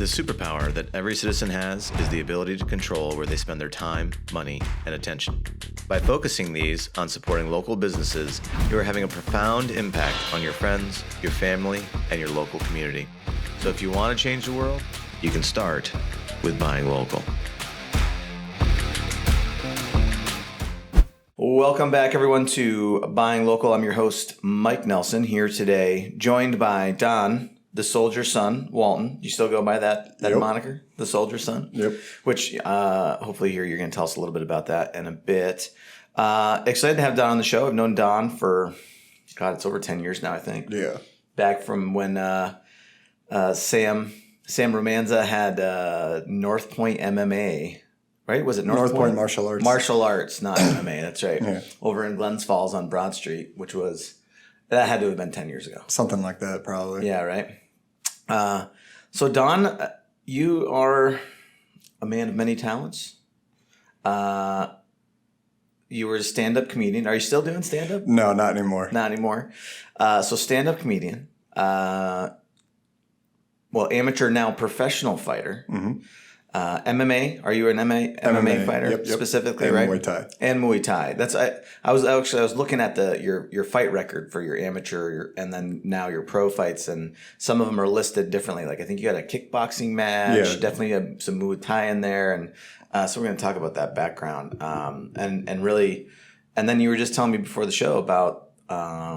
The superpower that every citizen has is the ability to control where they spend their time, money, and attention. By focusing these on supporting local businesses, you are having a profound impact on your friends, your family, and your local community. So if you want to change the world, you can start with buying local. Welcome back, everyone, to Buying Local. I'm your host, Mike Nelson, here today, joined by Don, the Soldier Son, Walton. You still go by that Yep. moniker, the Soldier Son? Yep. Which hopefully here you're going to tell us a little bit about that in a bit. Excited to have Don on the show. I've known Don for, God, it's over 10 years now, I think. Yeah. Back from when Sam Romanza had North Point MMA. Right? Was it North Point Martial Arts? Martial Arts, not MMA. That's right. Yeah. Over in Glens Falls on Broad Street, that had to have been 10 years ago. Something like that, probably. Yeah, right. So Don, you are a man of many talents. You were a stand-up comedian. Are you still doing stand-up? No, not anymore. Not anymore. So stand-up comedian. Amateur, now professional fighter. Mm-hmm. MMA. Are you an MMA fighter yep. specifically? And right? Muay Thai. And Muay Thai. That's I was looking at your fight record for your amateur and then now your pro fights, and some of them are listed differently. Like I think you had a kickboxing match. Yeah. Definitely had some Muay Thai in there, and so we're going to talk about that background. And really, and then you were just telling me before the show about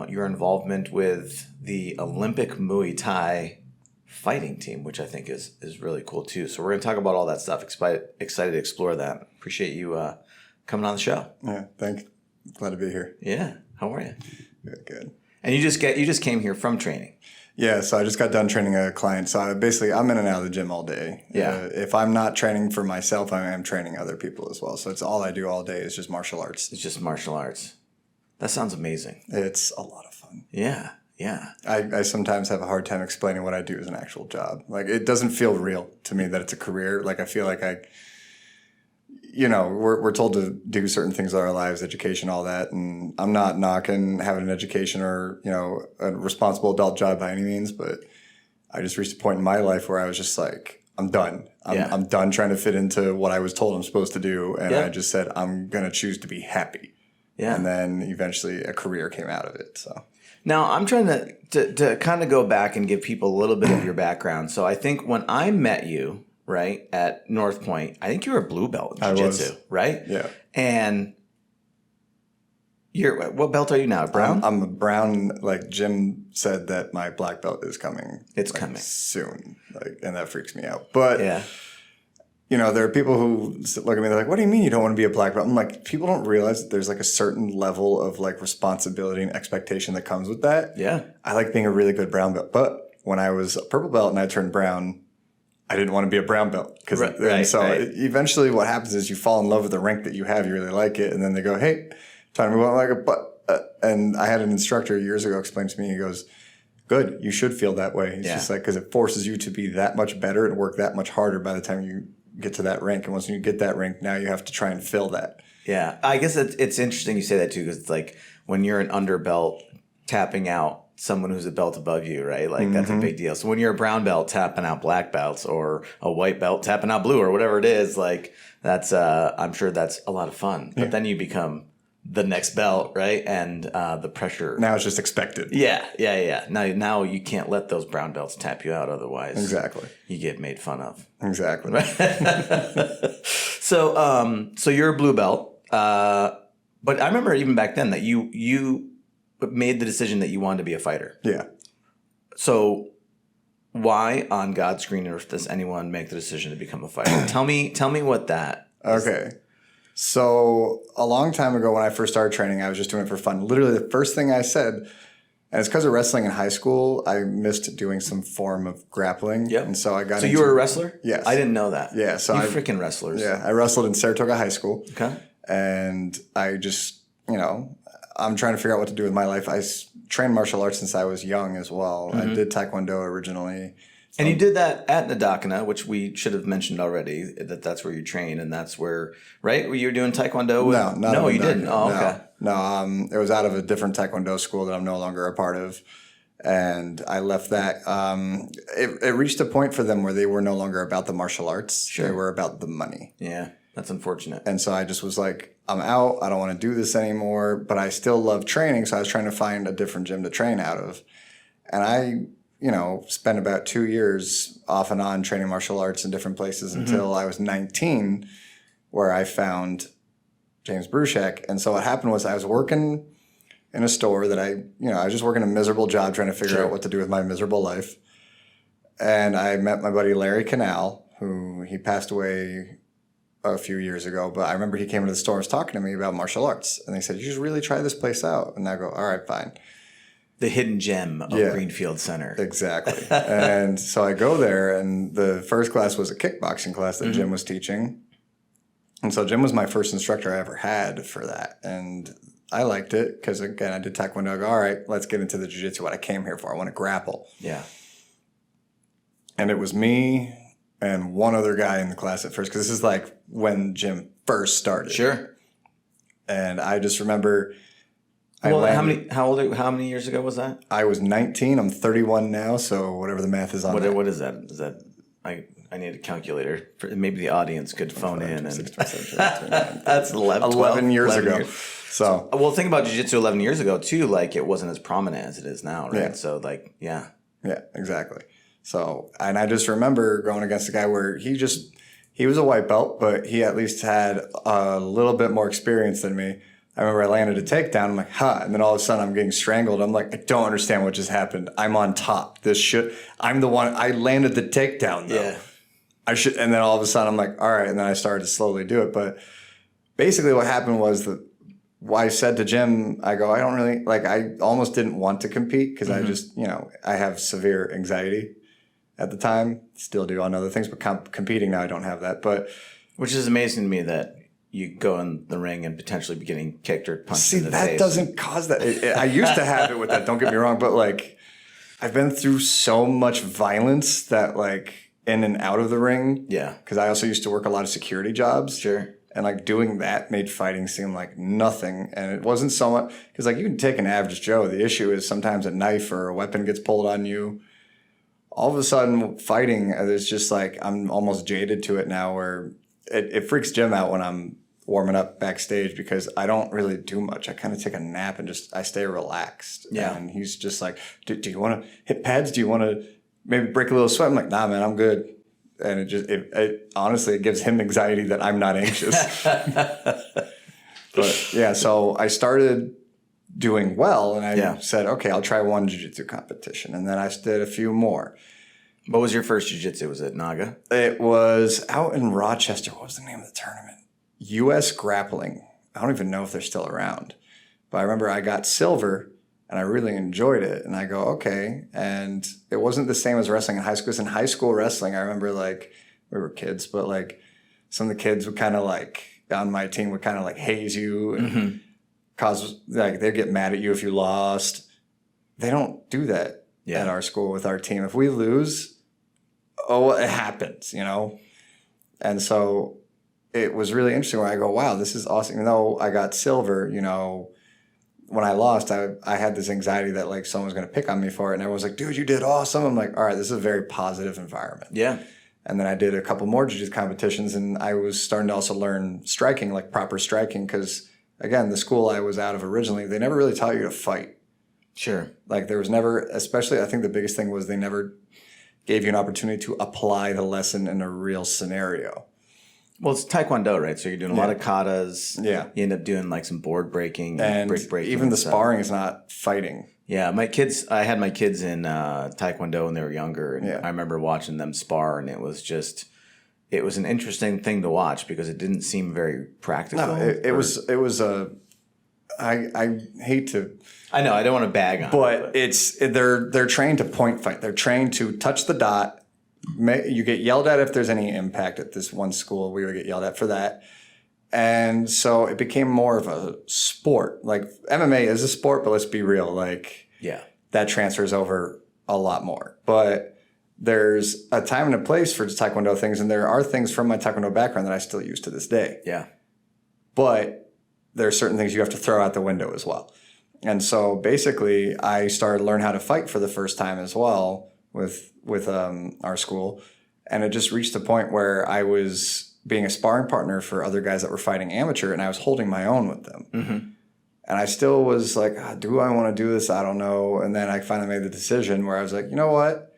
your involvement with the Olympic Muay Thai fighting team, which I think is really cool too. So we're going to talk about all that stuff. Excited to explore that. Appreciate you coming on the show. Yeah, thanks. Glad to be here. Yeah. How are you? Good. And you just came here from training. Yeah, so I just got done training a client. So I'm in and out of the gym all day. Yeah. If I'm not training for myself, I am training other people as well. So it's all I do all day is just martial arts. It's just martial arts. That sounds amazing. It's a lot of fun. Yeah. Yeah. I sometimes have a hard time explaining what I do as an actual job. Like, it doesn't feel real to me that it's a career. Like, I feel like we're told to do certain things in our lives, education, all that. And I'm not knocking having an education or, a responsible adult job by any means. But I just reached a point in my life where I was just like, I'm done. I'm done trying to fit into what I was told I'm supposed to do. And I just said, I'm going to choose to be happy. Yeah. And then eventually a career came out of it. So. Now, I'm trying to kind of go back and give people a little bit of your background. So I think when I met you, right, at North Point, I think you were a blue belt in jiu-jitsu, right? Yeah. And what belt are you now? Brown? I'm a brown. Like Jim said that my black belt is coming. It's coming soon. And that freaks me out. But yeah. There are people who look at me, they're like, what do you mean you don't want to be a black belt? I'm like, people don't realize that there's like a certain level of like responsibility and expectation that comes with that. Yeah. I like being a really good brown belt. But when I was a purple belt and I turned brown, I didn't want to be a brown belt. Eventually what happens is you fall in love with the rank that you have. You really like it. And then they go, hey, time to move on. Like a butt. And I had an instructor years ago explain to me, he goes, good, you should feel that way. It's just like, because it forces you to be that much better and work that much harder by the time you get to that rank. And once you get that rank, now you have to try and fill that. Yeah. I guess it's interesting you say that too, because it's like when you're an underbelt tapping out someone who's a belt above you, right? Like that's a big deal. So when you're a brown belt tapping out black belts or a white belt tapping out blue or whatever it is, like that's I'm sure that's a lot of fun. But then you become the next belt, right? And the pressure. Now it's just expected. Yeah. Now you can't let those brown belts tap you out, otherwise exactly you get made fun of. Exactly. So you're a blue belt, but I remember even back then that you made the decision that you wanted to be a fighter. Yeah. So why on God's green earth does anyone make the decision to become a fighter? Tell me what that is. Okay. So a long time ago when I first started training, I was just doing it for fun. Literally the first thing I said, and it's because of wrestling in high school, I missed doing some form of grappling. Yep. And so I got So you were a wrestler? Yes. I didn't know that. Yeah. So you freaking wrestlers. Yeah. I wrestled in Saratoga High School. Okay. And I just, I'm trying to figure out what to do with my life. I trained martial arts since I was young as well. I did Taekwondo originally. And you did that at Nadakana, which we should have mentioned already, that's where you train, and that's where, right? Were you doing Taekwondo? No, you didn't. Oh, okay. No, it was out of a different Taekwondo school that I'm no longer a part of. And I left that. It reached a point for them where they were no longer about the martial arts. Sure. They were about the money. Yeah, that's unfortunate. And so I just was like, I'm out. I don't want to do this anymore. But I still love training. So I was trying to find a different gym to train out of. And I, spent about 2 years off and on training martial arts in different places until I was 19, where I found James Bruchek. And so what happened was I was working in a store that I was just working a miserable job trying to figure out what to do with my miserable life. And I met my buddy Larry Canal, who he passed away a few years ago. But I remember he came into the store and was talking to me about martial arts. And they said, you should really try this place out. And I go, all right, fine. The hidden gem of Greenfield Center. Exactly. And so I go there, and the first class was a kickboxing class that Jim was teaching. And so Jim was my first instructor I ever had for that. And I liked it because, again, I did Taekwondo. I go, all right, let's get into the jiu-jitsu, what I came here for. I want to grapple. Yeah. And it was me and one other guy in the class at first, because this is like when Jim first started. Sure. And I just remember... How many years ago was that? I was 19. I'm 31 now, so whatever the math is on that. What is that? Is that I need a calculator. Maybe the audience could phone in. And that's 11 years ago. So, well, think about jiu-jitsu 11 years ago too. Like, it wasn't as prominent as it is now, right? Yeah. So, like, yeah, exactly. So, and I just remember going against a guy where he was a white belt, but he at least had a little bit more experience than me. I remember I landed a takedown. I'm like, and then all of a sudden I'm getting strangled. I'm like, I don't understand what just happened. I'm on top. I'm the one. I landed the takedown though. Yeah. And then all of a sudden I'm like, all right. And then I started to slowly do it. But basically what happened was that I said to Jim, I go, I don't really, I almost didn't want to compete because I just, I have severe anxiety at the time. Still do on other things, but competing now I don't have that. But which is amazing to me that you go in the ring and potentially be getting kicked or punched in the face. See, that doesn't cause that. I used to have it with that, don't get me wrong, but I've been through so much violence that in and out of the ring. Yeah. Because I also used to work a lot of security jobs. Sure. And doing that made fighting seem like nothing. And it wasn't so much, because you can take an average Joe. The issue is sometimes a knife or a weapon gets pulled on you. All of a sudden fighting, there's just I'm almost jaded to it now, where it freaks Jim out when I'm warming up backstage, because I don't really do much. I kind of take a nap and I stay relaxed. Yeah. And he's just like, do you want to hit pads? Do you want to maybe break a little sweat? I'm like, nah, man, I'm good. And it honestly, it gives him anxiety that I'm not anxious. But yeah, so I started doing well, and I said, okay, I'll try one jiu-jitsu competition. And then I did a few more. What was your first jiu-jitsu? Was it Naga? It was out in Rochester. What was the name of the tournament? U.S. Grappling. I don't even know if they're still around. But I remember I got silver, and I really enjoyed it. And I go, okay. And it wasn't the same as wrestling in high school. Because in high school wrestling, I remember we were kids, but some of the kids would kind of on my team would kind of haze you and cause, they'd get mad at you if you lost. They don't do that at our school with our team. If we lose, it happens, And so it was really interesting where I go, wow, this is awesome. Even though I got silver, when I lost, I had this anxiety that someone was going to pick on me for it. And everyone's like, dude, you did awesome. I'm like, all right, this is a very positive environment. Yeah. And then I did a couple more jiu-jitsu competitions, and I was starting to also learn striking, proper striking. Because again, the school I was out of originally, they never really taught you to fight. Sure. There was never, especially I think the biggest thing was they never gave you an opportunity to apply the lesson in a real scenario. Well, it's Taekwondo, right? So you're doing a lot of katas. Yeah. You end up doing some board breaking and brick breaking. Even the sparring is not fighting. Yeah. I had my kids in Taekwondo when they were younger. And I remember watching them spar, and it was an interesting thing to watch because it didn't seem very practical. No, it was I hate to. I know, I don't want to bag on it. But they're trained to point fight. They're trained to touch the dot. You get yelled at if there's any impact at this one school. We would get yelled at for that. And so it became more of a sport. MMA is a sport, but let's be real. That transfers over a lot more. But there's a time and a place for Taekwondo things. And there are things from my Taekwondo background that I still use to this day. Yeah. But there are certain things you have to throw out the window as well. And so basically I started to learn how to fight for the first time as well with our school. And it just reached a point where I was being a sparring partner for other guys that were fighting amateur, and I was holding my own with them. Mm-hmm. And I still was like, do I want to do this? I don't know. And then I finally made the decision where I was like, you know what?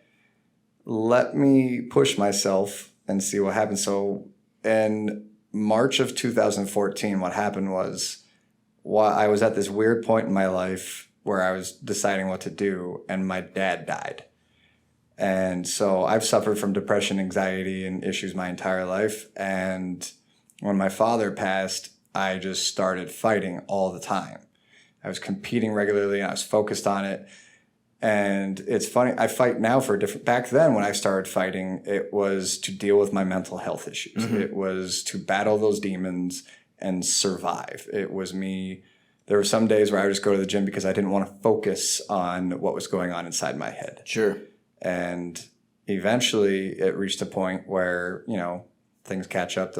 Let me push myself and see what happens. So in March of 2014, what happened was I was at this weird point in my life where I was deciding what to do, and my dad died. And so I've suffered from depression, anxiety, and issues my entire life. And when my father passed, I just started fighting all the time. I was competing regularly and I was focused on it. And it's funny, I fight now for a different, back then when I started fighting, it was to deal with my mental health issues. Mm-hmm. It was to battle those demons and survive. It was me. There were some days where I would just go to the gym because I didn't want to focus on what was going on inside my head. Sure. And eventually it reached a point where, things catch up.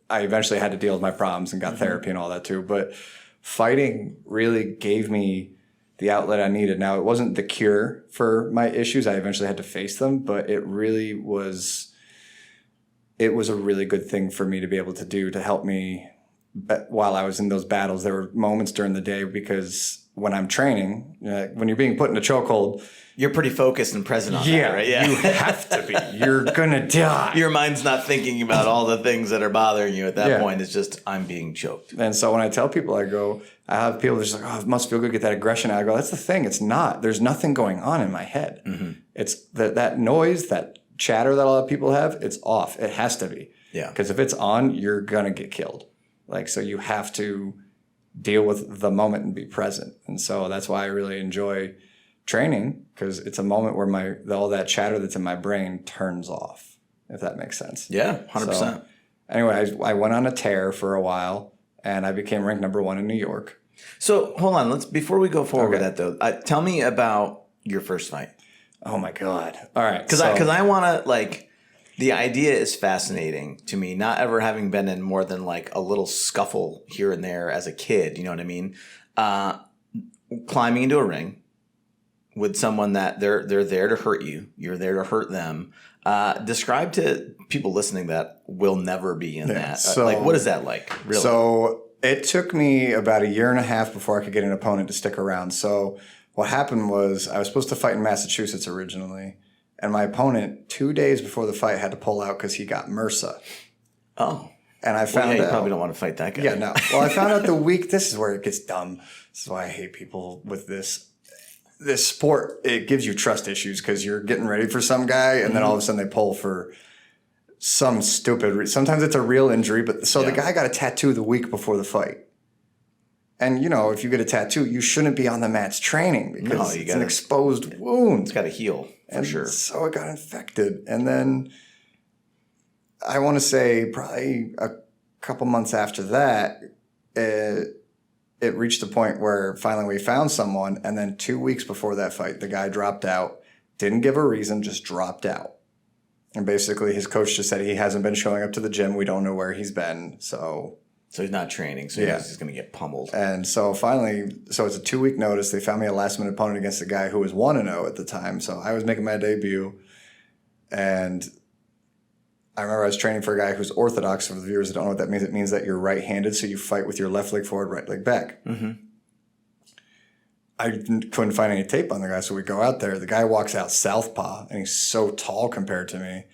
I eventually had to deal with my problems and got therapy and all that too. But fighting really gave me the outlet I needed. Now, it wasn't the cure for my issues. I eventually had to face them, but it really was, a really good thing for me to be able to do to help me while I was in those battles. There were moments during the day because when I'm training, when you're being put in a chokehold, you're pretty focused and present on that, right? Yeah, you have to be. You're going to die. Your mind's not thinking about all the things that are bothering you at that point. It's just, I'm being choked. And so when I tell people, I have people just like, oh, it must feel good to get that aggression out. I go, that's the thing. It's not. There's nothing going on in my head. Mm-hmm. It's that noise, that chatter that a lot of people have, it's off. It has to be. Yeah. Because if it's on, you're going to get killed. So you have to deal with the moment and be present. And so that's why I really enjoy training, because it's a moment where all that chatter that's in my brain turns off, if that makes sense. Yeah, 100%. So, anyway, I went on a tear for a while, and I became ranked number 1 in New York. So hold on, before we go forward with that though, tell me about your first fight. Oh my God! All right, because I want to the idea is fascinating to me. Not ever having been in more than a little scuffle here and there as a kid, you know what I mean? Climbing into a ring with someone that they're there to hurt you. You're there to hurt them. Describe to people listening that will never be in that. So, what is that like, really? So it took me about a year and a half before I could get an opponent to stick around. So what happened was I was supposed to fight in Massachusetts originally, and my opponent 2 days before the fight had to pull out because he got MRSA. Oh. And I found out. You probably don't want to fight that guy. Yeah, no. Well, I found out this is where it gets dumb. This is why I hate people with this sport. It gives you trust issues because you're getting ready for some guy, and then all of a sudden they pull for some stupid sometimes it's a real injury, but the guy got a tattoo the week before the fight. And, if you get a tattoo, you shouldn't be on the mats training because it's an exposed wound. It's got to heal, for sure. So it got infected. And then I want to say probably a couple months after that, it reached a point where finally we found someone. And then 2 weeks before that fight, the guy dropped out, didn't give a reason, just dropped out. And basically his coach just said he hasn't been showing up to the gym. We don't know where he's been. So he's not training. So he's just going to get pummeled. And so finally, it's a 2 week notice. They found me a last minute opponent against a guy who was 1-0 at the time. So I was making my debut. And I remember I was training for a guy who's orthodox. For the viewers that don't know what that means, it means that you're right-handed, so you fight with your left leg forward, right leg back. Mm-hmm. I couldn't find any tape on the guy, so we go out there. The guy walks out southpaw, and he's so tall compared to me.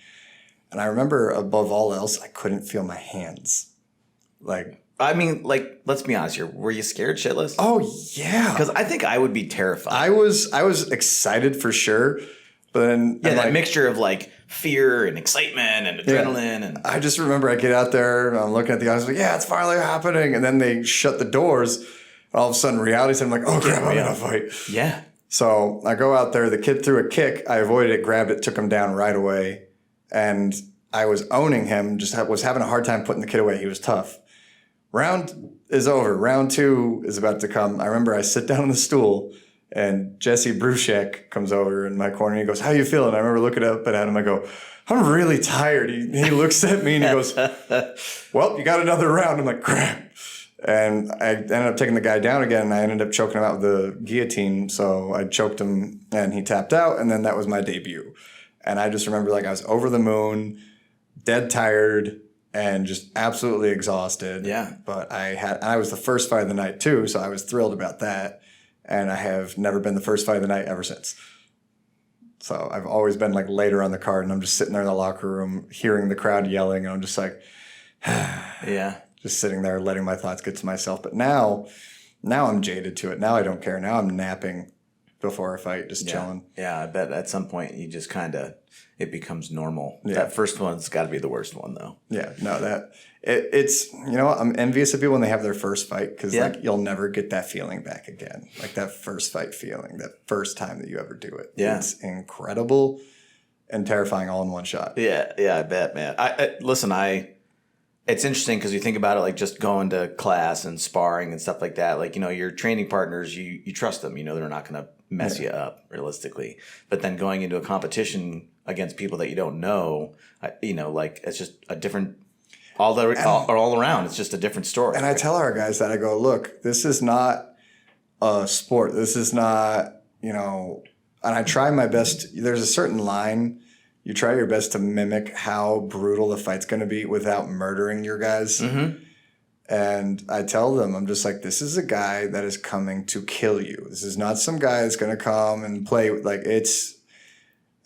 And I remember, above all else, I couldn't feel my hands. Let's be honest here. Were you scared shitless? Oh, yeah. Because I think I would be terrified. I was excited for sure, but then... Yeah, that mixture of fear and excitement and adrenaline. And I just remember I get out there and I'm looking at the guys like, it's finally happening. And then they shut the doors. All of a sudden, reality said, I'm like, oh, crap, I'm in a fight. Yeah. So I go out there. The kid threw a kick. I avoided it, grabbed it, took him down right away. And I was owning him, was having a hard time putting the kid away. He was tough. Round is over. Round 2 is about to come. I remember I sit down on the stool, and Jesse Bruchek comes over in my corner. And he goes, how you feeling? I remember looking up at him. I go, I'm really tired. He looks at me and he goes, well, you got another round. I'm like, crap. And I ended up taking the guy down again, and I ended up choking him out with the guillotine. So I choked him, and he tapped out, and then that was my debut. And I just remember, like, I was over the moon, dead tired, and just absolutely exhausted. Yeah. But I was the first fight of the night, too, so I was thrilled about that. And I have never been the first fight of the night ever since. So I've always been, like, later on the card, and I'm just sitting there in the locker room, hearing the crowd yelling, and I'm just like, yeah. Just sitting there letting my thoughts get to myself. But now I'm jaded to it. Now I don't care. Now I'm napping before a fight, just chilling. Yeah, I bet at some point you just kind of, it becomes normal. Yeah. That first one's got to be the worst one, though. Yeah, no, it's, you know, I'm envious of people when they have their first fight because, like, you'll never get that feeling back again. Like that first fight feeling, that first time that you ever do it. Yeah. It's incredible and terrifying all in one shot. Yeah, I bet, man. Listen, it's interesting because you think about it, like just going to class and sparring and stuff like that. Like, you know, your training partners, you trust them. You know, they're not going to mess you up realistically. But then going into a competition against people that you don't know, you know, like it's just a different, all around. It's just a different story. And I tell our guys that I go, look, this is not a sport. This is not, you know, and I try my best. There's a certain line. You try your best to mimic how brutal the fight's going to be without murdering your guys. Mm-hmm. And I tell them, I'm just like, this is a guy that is coming to kill you. This is not some guy that's going to come and play. Like, it's,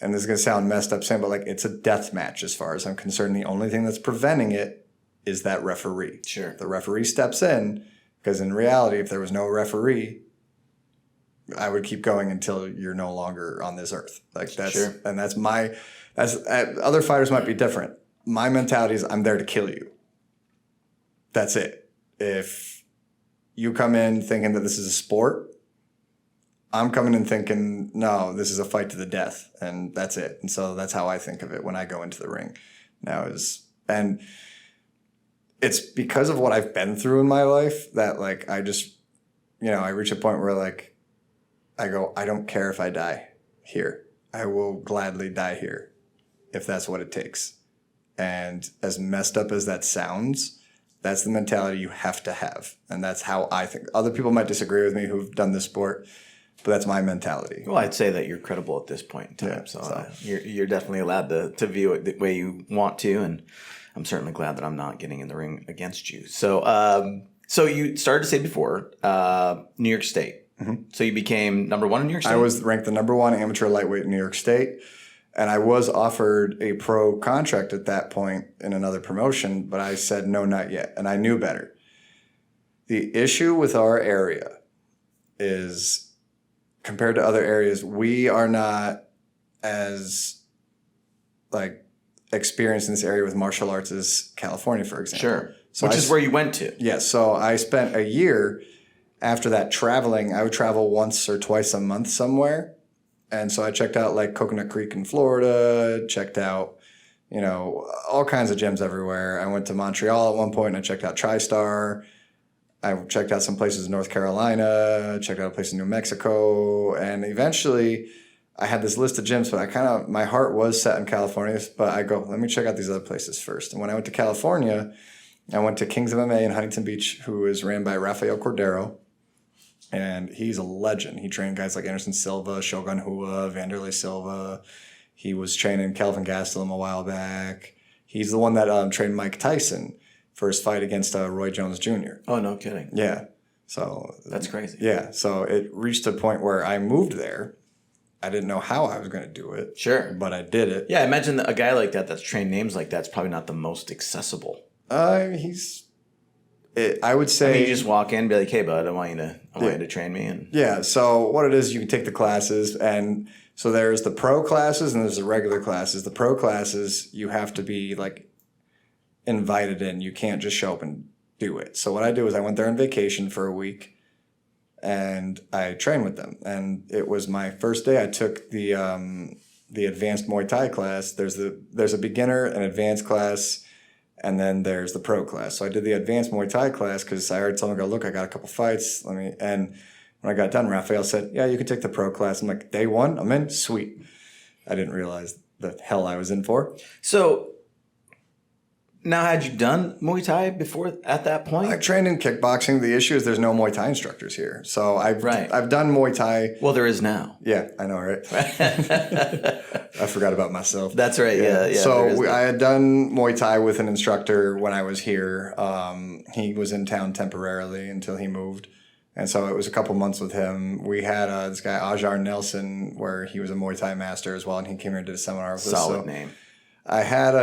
and this is going to sound messed up saying, but like, it's a death match as far as I'm concerned. The only thing that's preventing it is that referee. Sure. The referee steps in because in reality, if there was no referee, I would keep going until you're no longer on this earth. Like that's, sure. And that's other fighters might be different. My mentality is I'm there to kill you. That's it. If you come in thinking that this is a sport, I'm coming in thinking, no, this is a fight to the death, and that's it. And so that's how I think of it when I go into the ring now and it's because of what I've been through in my life that, like, I just, you know, I reach a point where, like, I go, I don't care if I die here. I will gladly die here if that's what it takes. And as messed up as that sounds, that's the mentality you have to have. And that's how I think. Other people might disagree with me who've done this sport, but that's my mentality. Well, I'd say that you're credible at this point in time. Yeah, so you're definitely allowed to view it the way you want to. And I'm certainly glad that I'm not getting in the ring against you. So so you started to say before, New York State. Mm-hmm. So you became number one in New York State? I was ranked the number one amateur lightweight in New York State. And I was offered a pro contract at that point in another promotion, but I said, no, not yet. And I knew better. The issue with our area is, compared to other areas, we are not as, like, experienced in this area with martial arts as California, for example. Sure. So which is where you went to. Yes. So I spent a year after that traveling. I would travel once or twice a month somewhere. And so I checked out, like, Coconut Creek in Florida, checked out, you know, all kinds of gyms everywhere. I went to Montreal at one point and I checked out TriStar. I checked out some places in North Carolina, checked out a place in New Mexico. And eventually I had this list of gyms, but my heart was set in California. But I go, let me check out these other places first. And when I went to California, I went to Kings of MMA in Huntington Beach, who is ran by Rafael Cordero. And he's a legend. He trained guys like Anderson Silva, Shogun Rua, Vanderlei Silva. He was training Kelvin Gastelum a while back. He's the one that trained Mike Tyson for his fight against Roy Jones Jr. Oh, no kidding. Yeah. So that's crazy. Yeah. So it reached a point where I moved there. I didn't know how I was going to do it. Sure. But I did it. Yeah, I imagine a guy like that that's trained names like that's probably not the most accessible. I would say, you just walk in and be like, hey, bud, I want you to train me. And yeah. So what it is, you can take the classes. And so there's the pro classes and there's the regular classes. The pro classes, you have to be, like, invited in. You can't just show up and do it. So what I do is I went there on vacation for a week and I trained with them. And it was my first day. I took the advanced Muay Thai class. There's a beginner, an advanced class, and then there's the pro class. So I did the advanced Muay Thai class because I already told him, look, I got a couple fights. And when I got done, Raphael said, yeah, you can take the pro class. I'm like, day one, I'm in? Sweet. I didn't realize the hell I was in for. So Now, had you done Muay Thai before at that point? I trained in kickboxing. The issue is there's no Muay Thai instructors here. So I've done Muay Thai. Well, there is now. Yeah, I know, right? I forgot about myself. That's right. Yeah. So I had done Muay Thai with an instructor when I was here. He was in town temporarily until he moved. And so it was a couple months with him. We had this guy, Ajar Nelson, where he was a Muay Thai master as well. And he came here and did a seminar with us. Solid name. I had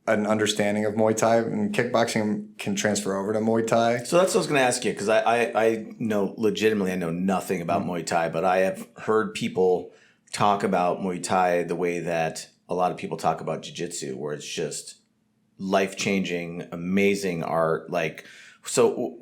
an understanding of Muay Thai, and kickboxing can transfer over to Muay Thai. So that's what I was going to ask you, because I know legitimately I know nothing about Muay Thai, but I have heard people talk about Muay Thai the way that a lot of people talk about jiu-jitsu, where it's just life-changing, amazing art. Like, so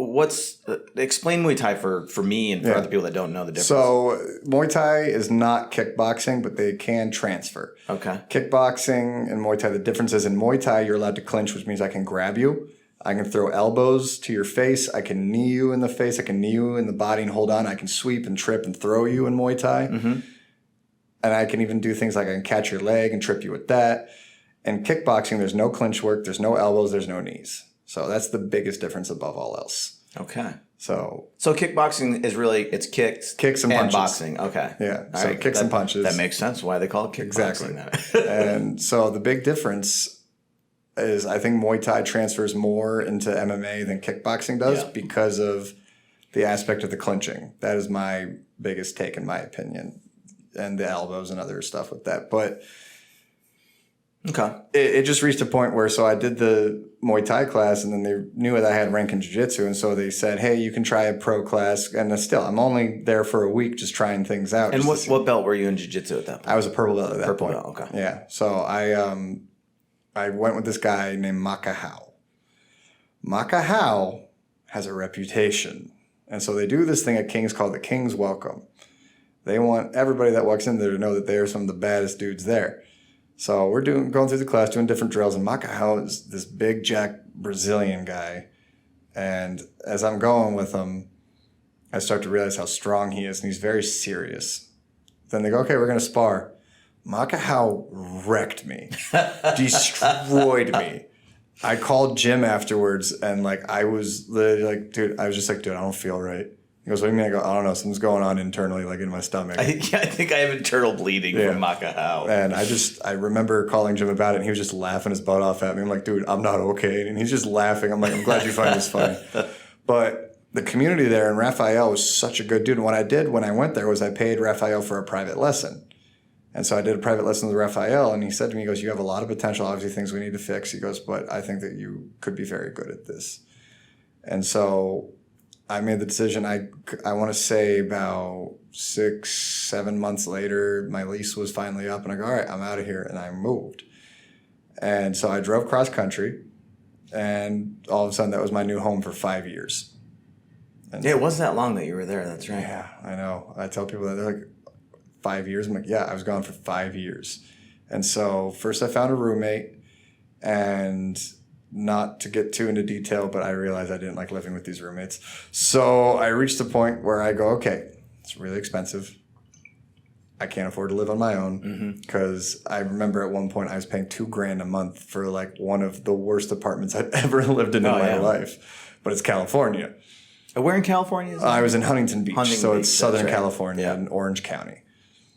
explain Muay Thai for me and for other people that don't know the difference. So Muay Thai is not kickboxing, but they can transfer. Okay. Kickboxing and Muay Thai, the difference is in Muay Thai, you're allowed to clinch, which means I can grab you. I can throw elbows to your face. I can knee you in the face. I can knee you in the body and hold on. I can sweep and trip and throw you in Muay Thai. Mm-hmm. And I can even do things like I can catch your leg and trip you with that. In kickboxing, there's no clinch work. There's no elbows. There's no knees. So that's the biggest difference above all else. Okay. So kickboxing is really, it's kicks and punches. Boxing. Okay. Yeah. All so right. Kicks and punches. That makes sense why they call it kickboxing. Exactly. And so the big difference is I think Muay Thai transfers more into MMA than kickboxing does because of the aspect of the clinching. That is my biggest take in my opinion. And the elbows and other stuff with that. But okay. It just reached a point where, so I did the Muay Thai class and then they knew that I had rank in jiu-jitsu. And so they said, hey, you can try a pro class. And still, I'm only there for a week just trying things out. And what belt were you in jiu-jitsu at that point? I was a purple belt at that point. Purple belt, okay. Yeah. So I went with this guy named Maka Hao. Maka Hao has a reputation. And so they do this thing at King's called the King's Welcome. They want everybody that walks in there to know that they are some of the baddest dudes there. So we're going through the class, doing different drills, and Maka Hao is this big jack Brazilian guy. And as I'm going with him, I start to realize how strong he is, and he's very serious. Then they go, okay, we're going to spar. Maka Hao wrecked me, destroyed me. I called Jim afterwards, and I was literally dude, I don't feel right. He goes, what do you mean? I go, I don't know. Something's going on internally, in my stomach. I think I have internal bleeding from Maka Hao. And I remember calling Jim about it, and he was just laughing his butt off at me. I'm like, dude, I'm not okay. And he's just laughing. I'm like, I'm glad you find this funny. But the community there, and Raphael was such a good dude. And what I did when I went there was I paid Raphael for a private lesson. And so I did a private lesson with Raphael, and he said to me, he goes, you have a lot of potential, obviously things we need to fix. He goes, but I think that you could be very good at this. And so I made the decision. I want to say about 6-7 months later, my lease was finally up, and I go, all right, I'm out of here, and I moved. And so I drove cross country, and all of a sudden that was my new home for 5 years. And it wasn't that long that you were there. That's right. Yeah, I know. I tell people that they're like, 5 years? I'm like, yeah, I was gone for 5 years. And so first I found a roommate, and not to get too into detail, but I realized I didn't like living with these roommates. So I reached a point where I go, okay, it's really expensive. I can't afford to live on my own, because I remember at one point I was paying $2,000 a month for one of the worst apartments I'd ever lived in my life. But it's California. Where in California is that? I was in Huntington Beach. It's Southern California in Orange County.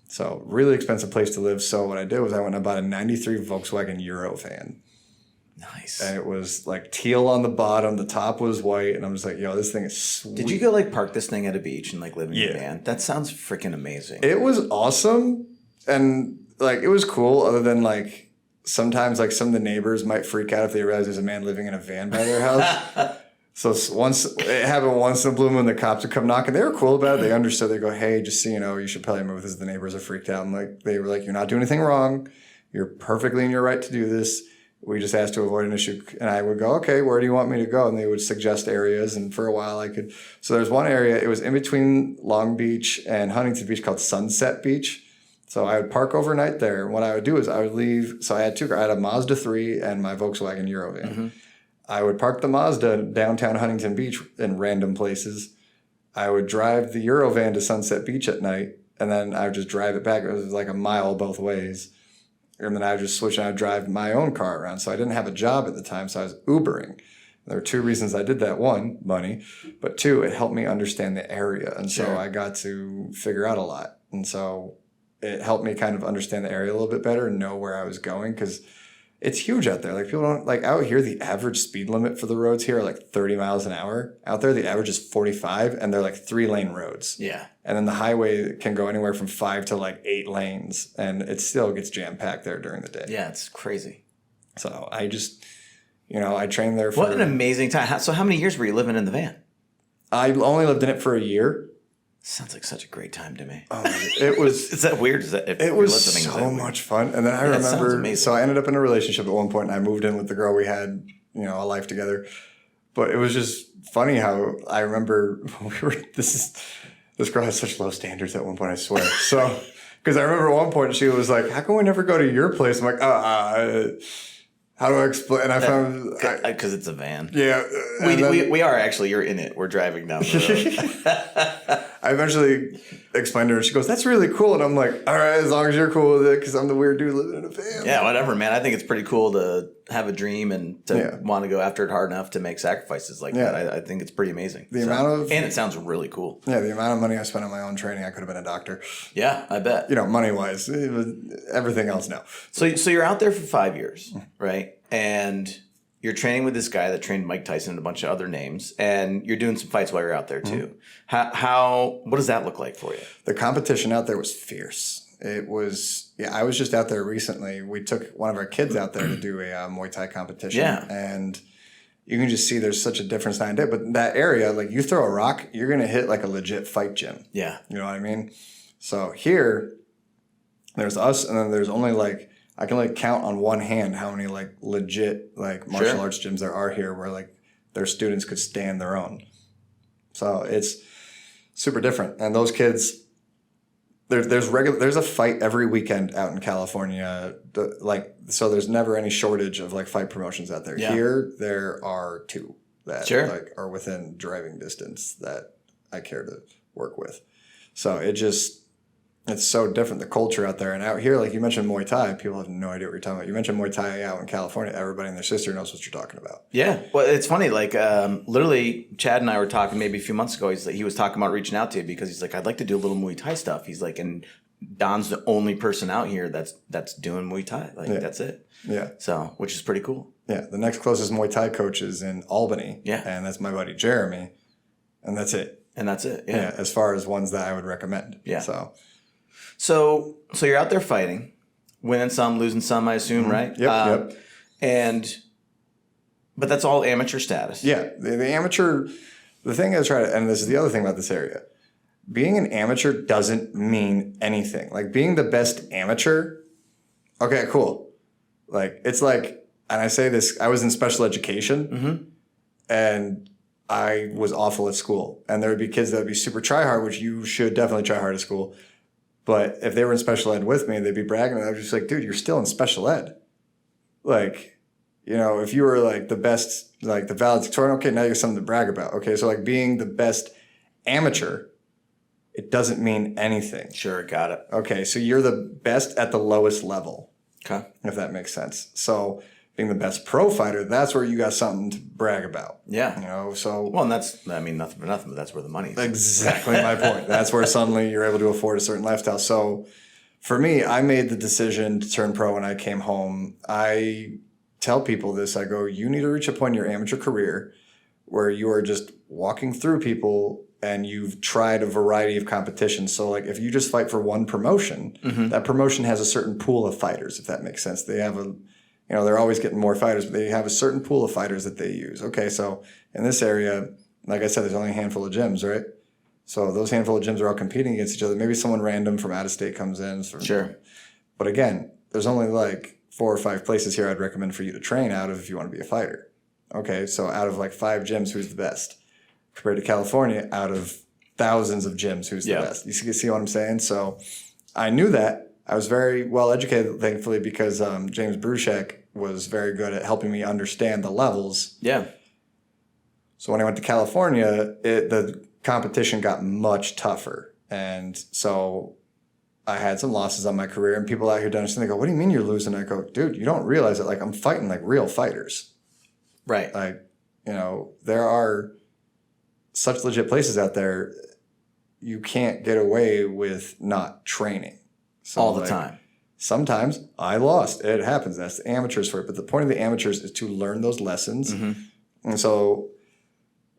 So really expensive place to live. So what I did was I went and bought a 93 Volkswagen Euro van. Nice. And it was teal on the bottom. The top was white. And I'm just like, yo, this thing is sweet. Did you go park this thing at a beach and live in your van? That sounds freaking amazing. It was awesome. And it was cool, other than sometimes some of the neighbors might freak out if they realize there's a man living in a van by their house. So it happened once in a blue moon, the cops would come knocking. They were cool about it. They understood. They go, hey, just so you know, you should probably move this. The neighbors are freaked out. They were like, you're not doing anything wrong. You're perfectly in your right to do this. We just asked to avoid an issue. And I would go, okay, where do you want me to go? And they would suggest areas. And for a while I could. So there's one area, it was in between Long Beach and Huntington Beach, called Sunset Beach. So I would park overnight there. And what I would do is I would leave. So I had two cars. I had a Mazda 3 and my Volkswagen Euro van. Mm-hmm. I would park the Mazda downtown Huntington Beach in random places. I would drive the Euro van to Sunset Beach at night, and then I would just drive it back. It was a mile both ways. And then I would just switch and I'd drive my own car around. So I didn't have a job at the time, so I was Ubering. There were two reasons I did that. One, money, but two, it helped me understand the area. And so I got to figure out a lot. And so it helped me kind of understand the area a little bit better and know where I was going, because it's huge out there. Like, people don't, like, out here, the average speed limit for the roads here are like 30 miles an hour. Out there, the average is 45, and they're like 3-lane roads. Yeah. And then the highway can go anywhere from 5 to like 8 lanes, and it still gets jam-packed there during the day. Yeah, it's crazy. So I just... I trained there for... What an amazing time. So how many years were you living in the van? I only lived in it for a year. Sounds like such a great time to me. It was... Is that weird? It was so much fun. And then I remember... So I ended up in a relationship at one point, and I moved in with the girl. We had, a life together. But it was just funny how I remember this girl has such low standards at one point, I swear. So... Because I remember at one point she was like, how come we never go to your place? I'm like, how do I explain? And I found... Because it's a van. Yeah. We are actually, you're in it. We're driving down the road. I eventually explained to her, and she goes, that's really cool. And I'm like, all right, as long as you're cool with it, because I'm the weird dude living in a van. Yeah, whatever, man. I think it's pretty cool to have a dream and to want to go after it hard enough to make sacrifices like that. I think it's pretty amazing. And it sounds really cool. Yeah, the amount of money I spent on my own training, I could have been a doctor. Yeah, I bet. Money-wise. Everything else, no. So you're out there for 5 years, right? And... you're training with this guy that trained Mike Tyson and a bunch of other names, and you're doing some fights while you're out there too. What does that look like for you? The competition out there was fierce. It was, I was just out there recently. We took one of our kids out there to do a Muay Thai competition. Yeah. And you can just see there's such a difference night and day. But that area, like, you throw a rock, you're going to hit like a legit fight gym. Yeah. You know what I mean? So here, there's us, and then there's only like, I can like count on one hand how many like legit like martial arts gyms there are here where like their students could stand their own. So it's super different. And those kids, there's a fight every weekend out in California. So there's never any shortage of like fight promotions out there. Yeah. Here there are 2 that like are within driving distance that I care to work with. So it's so different, the culture out there. And out here, like you mentioned Muay Thai, people have no idea what you're talking about. You mentioned Muay Thai out in California, everybody and their sister knows what you're talking about. Yeah. Well, it's funny. Like, literally, Chad and I were talking maybe a few months ago. He was talking about reaching out to you because he's like, I'd like to do a little Muay Thai stuff. He's like, and Don's the only person out here that's doing Muay Thai. Like, that's it. Yeah. So, which is pretty cool. Yeah. The next closest Muay Thai coach is in Albany. Yeah. And that's my buddy Jeremy. And that's it. Yeah. As far as ones that I would recommend. Yeah. So you're out there fighting, winning some, losing some, I assume, right? Yep. But that's all amateur status. Yeah. The amateur, the thing I try to, and this is the other thing about this area, being an amateur doesn't mean anything. Like, being the best amateur, okay, cool. Like, it's like, and I say this, I was in special education, and I was awful at school. And there would be kids that would be super try hard, which you should definitely try hard at school. But if they were in special ed with me, they'd be bragging. And I was just like, dude, you're still in special ed. Like, if you were like the best, like the valedictorian, okay, now you have something to brag about. Okay, so like being the best amateur, it doesn't mean anything. Sure, got it. Okay, so you're the best at the lowest level. Okay. If that makes sense. So being the best pro fighter, that's where you got something to brag about. Yeah. So... Well, and that's, nothing for nothing, but that's where the money is. Exactly my point. That's where suddenly you're able to afford a certain lifestyle. So for me, I made the decision to turn pro when I came home. I tell people this. I go, you need to reach a point in your amateur career where you are just walking through people and you've tried a variety of competitions. So like if you just fight for one promotion, that promotion has a certain pool of fighters, if that makes sense. They have they're always getting more fighters, but they have a certain pool of fighters that they use. Okay, so in this area, like I said, there's only a handful of gyms, right? So those handful of gyms are all competing against each other. Maybe someone random from out of state comes in. Sure. But again, there's only like 4 or 5 places here I'd recommend for you to train out of if you want to be a fighter. Okay, so out of like 5 gyms, who's the best? Compared to California, out of thousands of gyms, who's the best? You see what I'm saying? So I knew that. I was very well educated, thankfully, because James Bruchek was very good at helping me understand the levels. Yeah. So when I went to California, the competition got much tougher. And so I had some losses on my career, and people out here don't understand. They go, "What do you mean you're losing?" I go, "Dude, you don't realize it. Like, I'm fighting like real fighters. Right. Like, there are such legit places out there. You can't get away with not training all the time. Sometimes I lost. It happens. That's the amateurs for it. But the point of the amateurs is to learn those lessons. And so